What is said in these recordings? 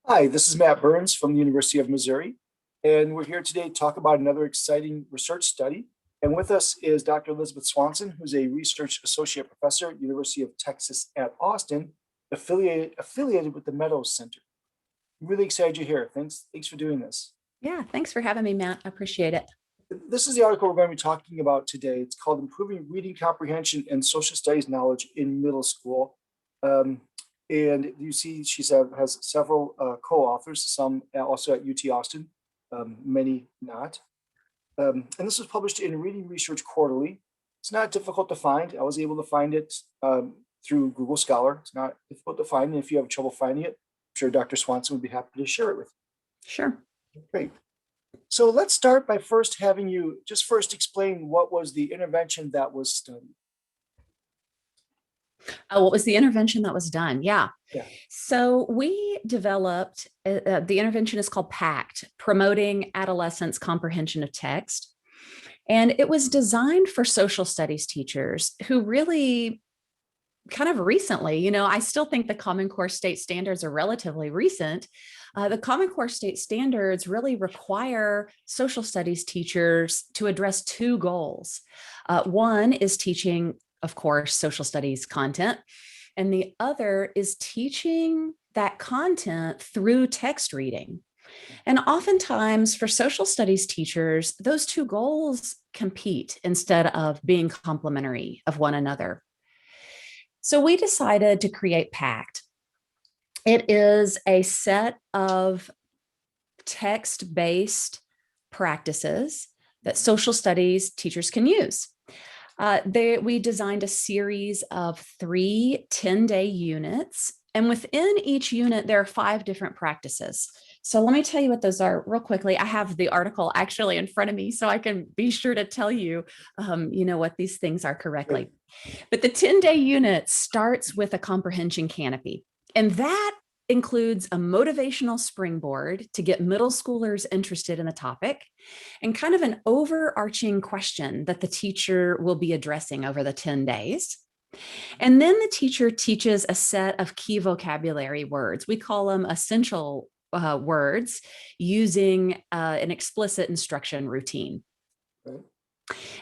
Hi, this is Matt Burns from the University of Missouri, and we're here today to talk about another exciting research study. And with us is Dr. Elizabeth Swanson, who's a research associate professor at University of Texas at Austin, affiliated with the Meadows Center. I'm really excited you're here. Thanks for doing this. Yeah, thanks for having me, Matt. I appreciate it. This is the article we're going to be talking about today. It's called Improving Reading Comprehension and Social Studies Knowledge in Middle School. And you see she has several co-authors, some also at UT Austin, many not. And this was published in Reading Research Quarterly. It's not difficult to find. I was able to find it through Google Scholar. It's not difficult to find. And if you have trouble finding it, I'm sure Dr. Swanson would be happy to share it with you. Sure. Great. So let's start by first having you just explain what was the intervention that was studied. What was the intervention that was done? Yeah. Yeah. So we developed, the intervention is called PACT, Promoting Adolescents' Comprehension of Text. And it was designed for social studies teachers who really kind of recently, I still think the Common Core state standards are relatively recent. The Common Core state standards really require social studies teachers to address two goals. One is teaching, of course, social studies content, and the other is teaching that content through text reading. And oftentimes for social studies teachers, those two goals compete instead of being complementary of one another. So we decided to create PACT. It is a set of text-based practices that social studies teachers can use. We designed a series of 3 10-day units, and within each unit, there are 5 different practices. So let me tell you what those are real quickly. I have the article actually in front of me, so I can be sure to tell you, what these things are correctly. But the 10-day unit starts with a comprehension canopy, and that includes a motivational springboard to get middle schoolers interested in the topic and kind of an overarching question that the teacher will be addressing over the 10 days. And then the teacher teaches a set of key vocabulary words. We call them essential words using an explicit instruction routine. Okay.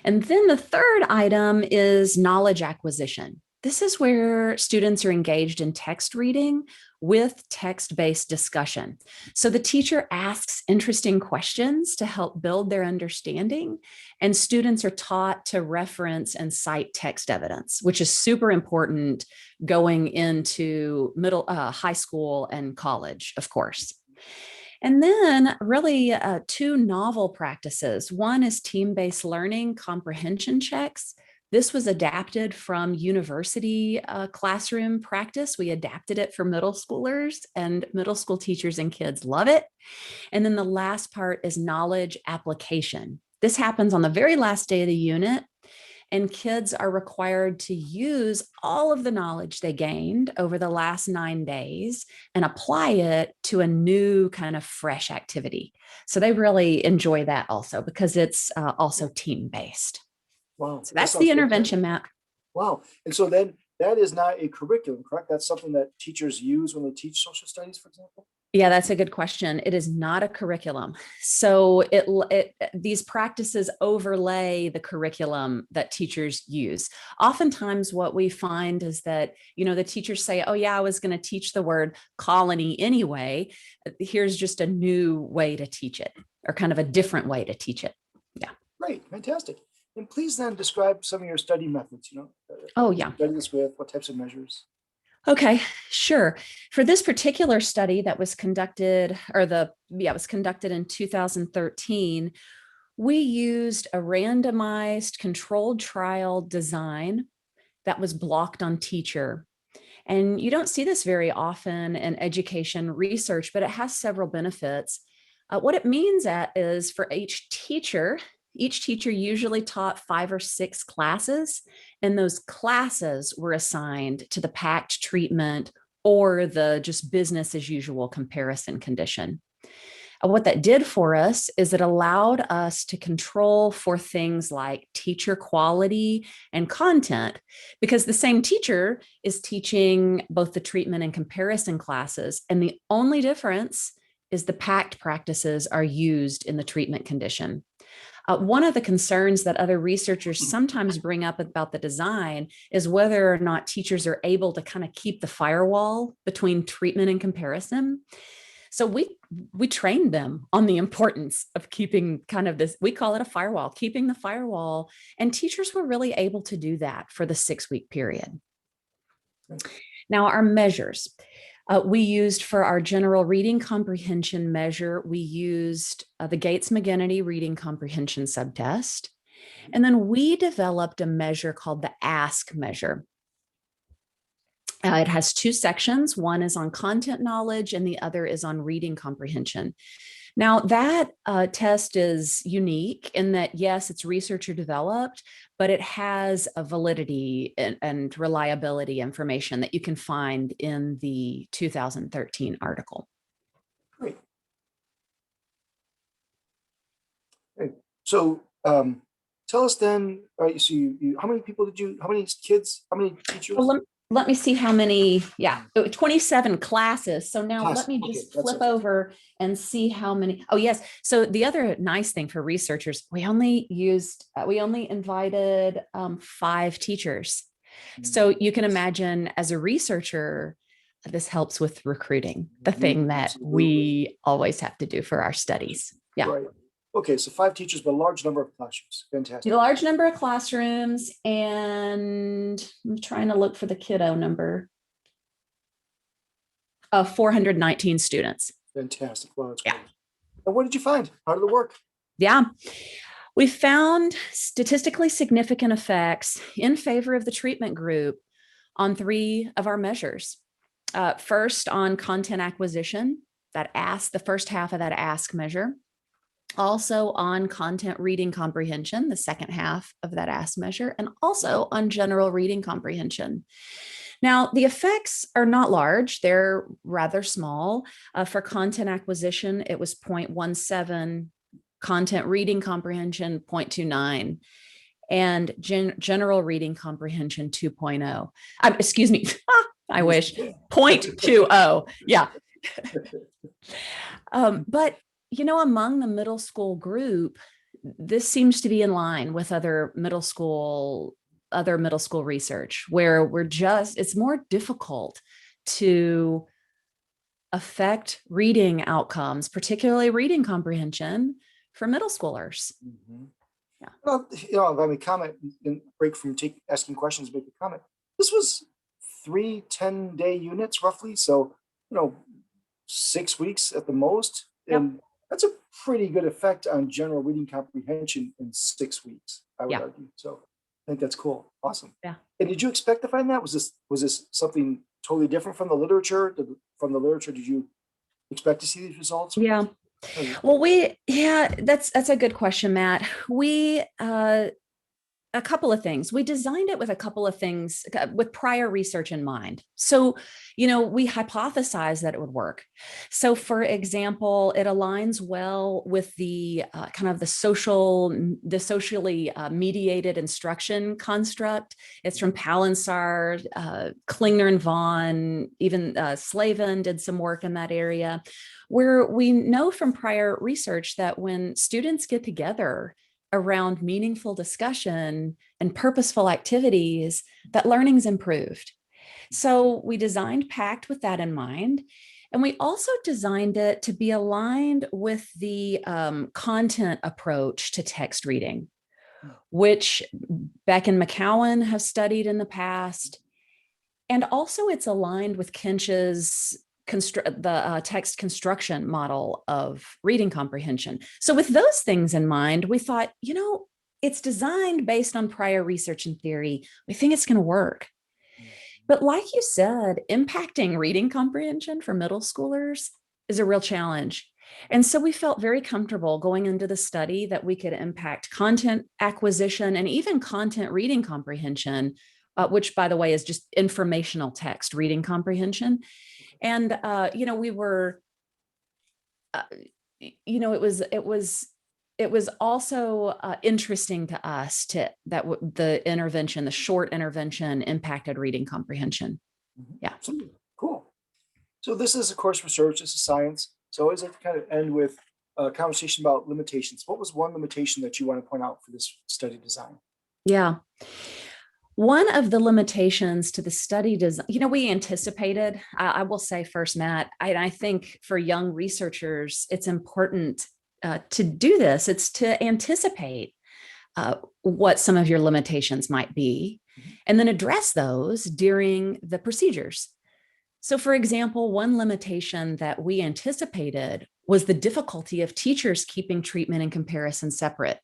And then the third item is knowledge acquisition. This is where students are engaged in text reading with text-based discussion. So the teacher asks interesting questions to help build their understanding, and students are taught to reference and cite text evidence, which is super important going into high school and college, of course. And then really 2 novel practices. One is team-based learning comprehension checks. This was adapted from university classroom practice. We adapted it for middle schoolers, and middle school teachers and kids love it. And then the last part is knowledge application. This happens on the very last day of the unit, and kids are required to use all of the knowledge they gained over the last 9 days and apply it to a new kind of fresh activity. So they really enjoy that also because it's also team-based. Wow. So that's the intervention, Matt. Wow. And so then that is not a curriculum, correct? That's something that teachers use when they teach social studies, for example? Yeah, that's a good question. It is not a curriculum. So these practices overlay the curriculum that teachers use. Oftentimes what we find is that, the teachers say, oh yeah, I was going to teach the word colony anyway. Here's just a new way to teach it, or kind of a different way to teach it. Yeah. Great. Fantastic. And please then describe some of your study methods, Oh, yeah. Study this with what types of measures? Okay, sure. For this particular study that was conducted, was conducted in 2013, we used a randomized controlled trial design that was blocked on teacher. And you don't see this very often in education research, but it has several benefits. What it means is for each teacher usually taught 5 or 6 classes, and those classes were assigned to the PACT treatment or the just business as usual comparison condition. What that did for us is it allowed us to control for things like teacher quality and content, because the same teacher is teaching both the treatment and comparison classes. And the only difference is the PACT practices are used in the treatment condition. One of the concerns that other researchers sometimes bring up about the design is whether or not teachers are able to kind of keep the firewall between treatment and comparison. So we trained them on the importance of keeping kind of this, we call it a firewall, keeping the firewall. And teachers were really able to do that for the 6-week period. Now, our measures. We used for our general reading comprehension measure, we used the Gates-McGinnity reading comprehension subtest. And then we developed a measure called the ASK measure. It has 2 sections. One is on content knowledge and the other is on reading comprehension. Now, that test is unique in that, yes, it's researcher developed, but it has a validity and reliability information that you can find in the 2013 article. Great. Okay. So tell us then, all right, so how many people how many kids, how many teachers? Well, let me see how many, 27 classes. So now let me just flip over and see how many. Oh, yes. So the other nice thing for researchers, we only invited 5 teachers. So you can imagine as a researcher, this helps with recruiting, the thing that we always have to do for our studies. Yeah. Right. Okay, so 5 teachers, but a large number of classrooms. Fantastic. A large number of classrooms, and I'm trying to look for the kiddo number. 419 students. Fantastic. Well, that's great. And what did you find? How did it work? Yeah. We found statistically significant effects in favor of the treatment group on 3 of our measures. First, on content acquisition, the first half of that ASK measure. Also on content reading comprehension, the second half of that ASK measure, and also on general reading comprehension. Now, the effects are not large. They're rather small. For content acquisition, it was 0.17, content reading comprehension, 0.29, and general reading comprehension, 2.0. Excuse me, I wish, 0.20. Yeah. But among the middle school group, this seems to be in line with other middle school research where it's more difficult to affect reading outcomes, particularly reading comprehension for middle schoolers. Mm-hmm. Yeah. Well, let me comment and break from asking questions, make a comment. This was 3 10-day units roughly. So, 6 weeks at the most. Yep. And that's a pretty good effect on general reading comprehension in 6 weeks, I would argue. So I think that's cool. Awesome. Yeah. And did you expect to find that? Was this something totally different from the literature? Did you expect to see these results? Yeah. Well, that's a good question, Matt. A couple of things. We designed it with a couple of things with prior research in mind. So, we hypothesized that it would work. So, for example, it aligns well with the kind of the socially mediated instruction construct. It's from Palinsar, Klingner and Vaughn, even Slavin did some work in that area, where we know from prior research that when students get together around meaningful discussion and purposeful activities, that learning's improved. So we designed PACT with that in mind. And we also designed it to be aligned with the content approach to text reading, which Beck and McCowan have studied in the past. And also it's aligned with Kinch's text construction model of reading comprehension. So with those things in mind, we thought, it's designed based on prior research and theory. We think it's going to work. But like you said, impacting reading comprehension for middle schoolers is a real challenge. And so we felt very comfortable going into the study that we could impact content acquisition and even content reading comprehension, which, by the way, is just informational text reading comprehension. And, we were it was also interesting to us that the short intervention impacted reading comprehension. Yeah. Cool. So this is, of course, research. This is science. So I always like to kind of end with a conversation about limitations. What was one limitation that you want to point out for this study design? Yeah. One of the limitations to the study design, we anticipated, I will say first, Matt, I think for young researchers, it's important to do this. It's to anticipate what some of your limitations might be, and then address those during the procedures. So, for example, one limitation that we anticipated was the difficulty of teachers keeping treatment and comparison separate.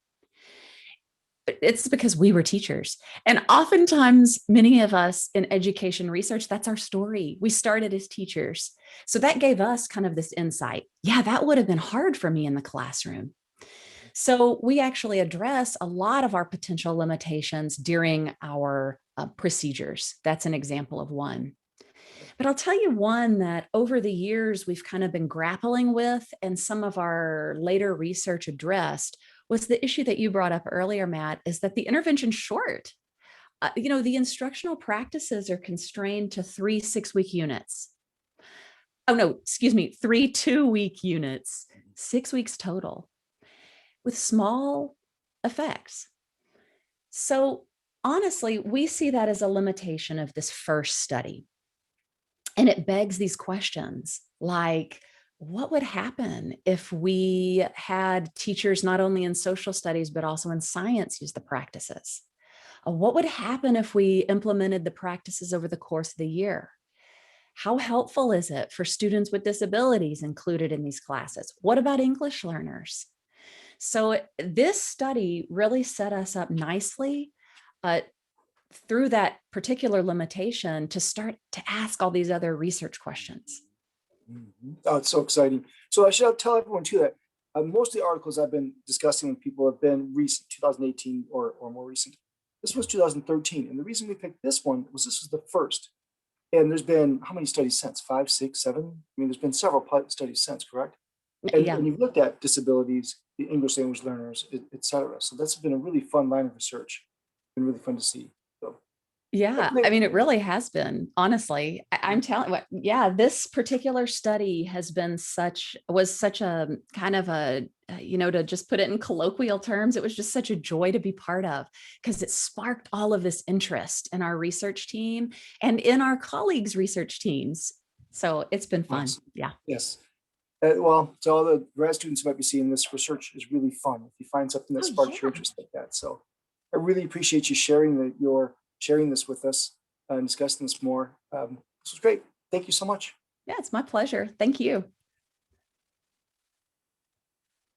It's because we were teachers. And oftentimes, many of us in education research, that's our story. We started as teachers. So that gave us kind of this insight. Yeah, that would have been hard for me in the classroom. So we actually address a lot of our potential limitations during our procedures. That's an example of one. But I'll tell you one that over the years we've kind of been grappling with, and some of our later research addressed, was the issue that you brought up earlier, Matt, is that the intervention's short. The instructional practices are constrained to 3 6-week units. Oh, no, excuse me, 3 2-week units, 6 weeks total, with small effects. So honestly, we see that as a limitation of this first study. And it begs these questions like, what would happen if we had teachers not only in social studies, but also in science use the practices? What would happen if we implemented the practices over the course of the year? How helpful is it for students with disabilities included in these classes? What about English learners? So this study really set us up nicely through that particular limitation to start to ask all these other research questions. Oh, it's so exciting. So I should tell everyone too that most of the articles I've been discussing with people have been recent, 2018 or more recent. This was 2013. And the reason we picked this one was this was the first. And there's been how many studies since? 5, 6, 7? I mean, there's been several studies since, correct? And you've looked at disabilities, the English language learners, et cetera. So that's been a really fun line of research. Been really fun to see. Yeah, I mean, it really has been, honestly. I'm telling you, yeah, this particular study was such a kind of to just put it in colloquial terms, it was just such a joy to be part of, because it sparked all of this interest in our research team and in our colleagues' research teams. So it's been fun. Awesome. Yeah. Yes. Well, to all the grad students who might be seeing this, research is really fun if you find something that sparks your interest like that. So I really appreciate you sharing this with us and discussing this more. This was great. Thank you so much. Yeah, it's my pleasure. Thank you.